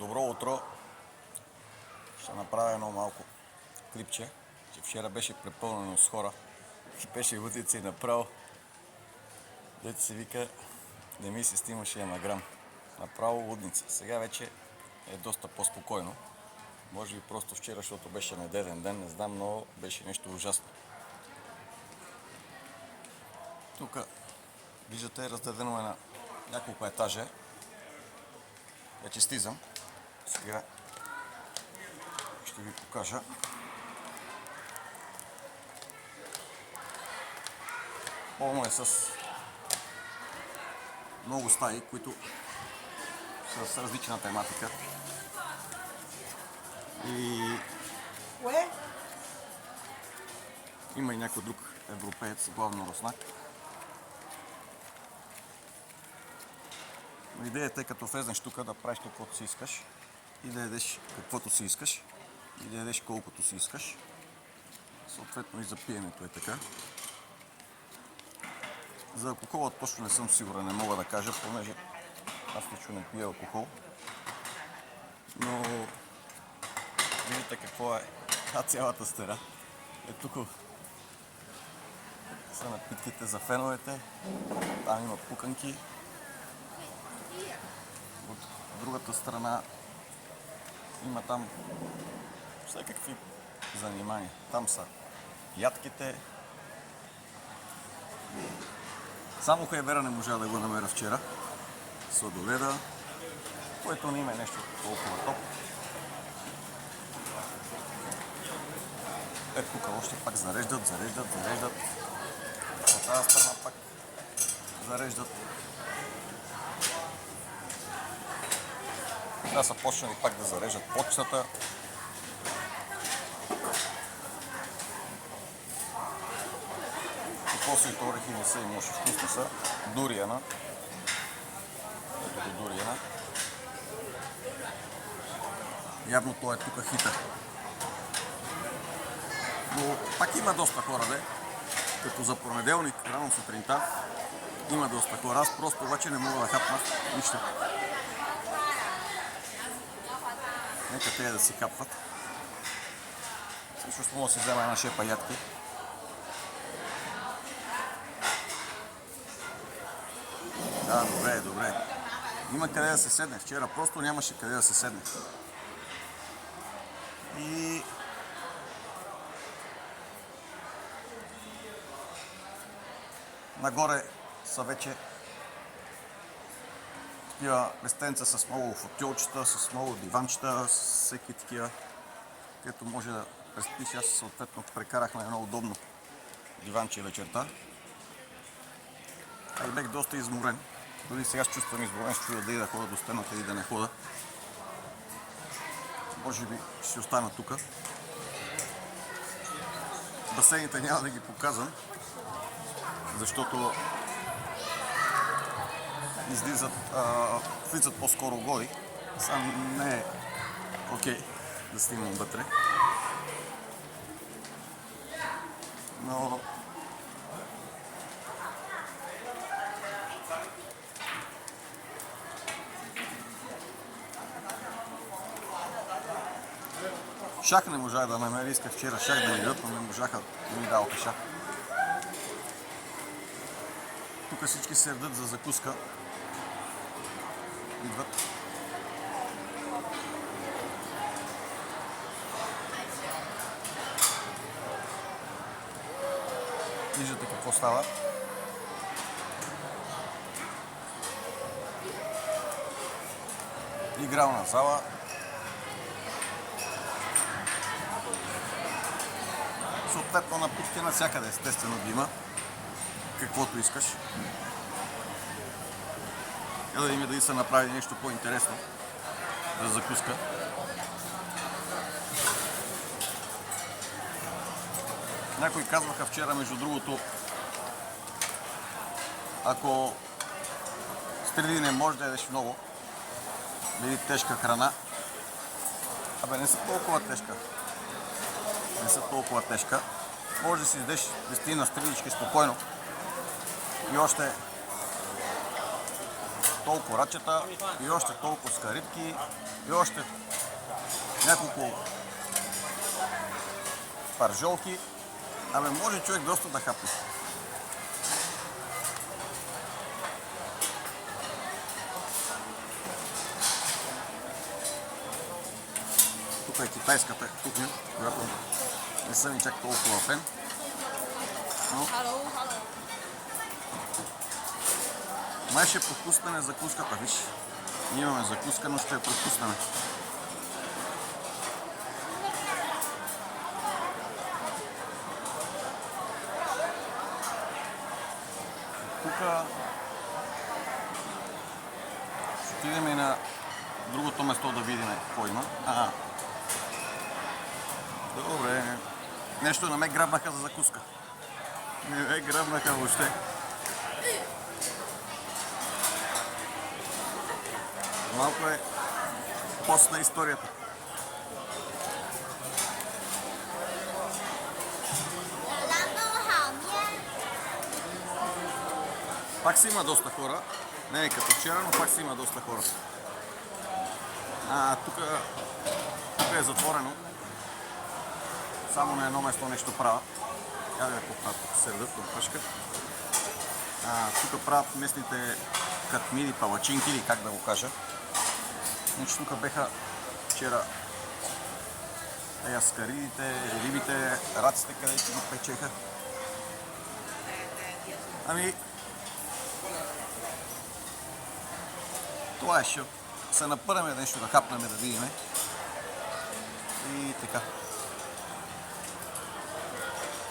Добро утро! Ще направя едно малко клипче, че вчера беше препълнено с хора и беше лудица и направо, дето се вика, не ми се снимаше на грам. Направо лудница. Сега вече е доста по-спокойно. Може би просто вчера, защото беше неделен ден, не знам, но беше нещо ужасно. Тук виждате, раздадено е на няколко етажа. Вече стизам. Сега ще ви покажа. Пълно е с много стаи, които са с различна тематика. И има и някой друг европеец, главно руснак. Но идеята е като влезнеш тук да правиш каквото си искаш и да ядеш каквото си искаш и да ядеш колкото си искаш. Съответно и за пиенето е така. За алкохола точно не съм сигурен, не мога да кажа, понеже аз лично не пия алкохол. Но виждате какво е цялата стена. Е тук са напитките за феновете, там има пуканки. От другата страна има там всякакви занимания. Там са ядките. Само хайвера не можа да го намеря вчера. Сладоледа, което не има нещо толкова топ. Ето тук още пак зареждат. От тази страна пак зареждат. Сега са почнали пак да зареждат почтата. И после и орехи не са и може вкусни са. Дуриана. Ето до дуриана. Явно той е тук хитър. Но пак има доста хора, де. Като за понеделник, рано сутринта, има доста хора. Аз просто обаче не мога да хапна нищо. Нека те да си капват. Също мога да си взема една шепа ядки. Да, добре. Има къде да се седне. Вчера просто нямаше къде да се седне. И нагоре са вече такива местенца с много футюлчета, с много диванчета, с всеки такива, където може да преспиш. Аз съответно прекарах на едно удобно диванче вечерта. А и бех доста изморен. Дори сега се чувствам изморен, ще чуя да и да хода до стената и да не хода. Може би ще си остана тук. Басейните няма да ги показвам, защото влизат по-скоро голи. Сам не е окей да снимам вътре. Но шах не можах да намеря, исках вчера шах да ми дадат, но не можаха да ми даваха шах. Тук всички се редат за закуска. Идват. Виждате какво става. Игрална зала. Съответно напитки навсякъде, естествено ги има. Каквото искаш. Да видим дали се направи нещо по-интересно за закуска. Някои казваха вчера, между другото, ако стрели не можеш да ядеш много, или тежка храна, не са толкова тежка. Може да си ядеш 10 стрелички спокойно и още толкова рачета и още толкова скарипки и още няколко паржолки. Абе, може човек доста да хапне. Тук е китайската кухня, която не съм и чак толкова фен. Но май ще пропуснем закуската, виж. Ние имаме закуска, но ще я пропуснем. Тук ще отидем и на другото место да видим какво има. Добре. Нещо не ме грабнаха за закуска. Не ме грабнаха въобще. Малко е пост на историята. Пак си има доста хора. Не е като вчера, но пак си има доста хора. Тук е затворено. Само на едно место нещо правят. Я да поправят сердът от пъшка. Тук правят местните катмири, палачинки или как да го кажа. Значи тук беха вчера яскаридите, рибите, раците, където ги печеха. Това е, ще се напърнем нещо да хапнем, да видим. И така.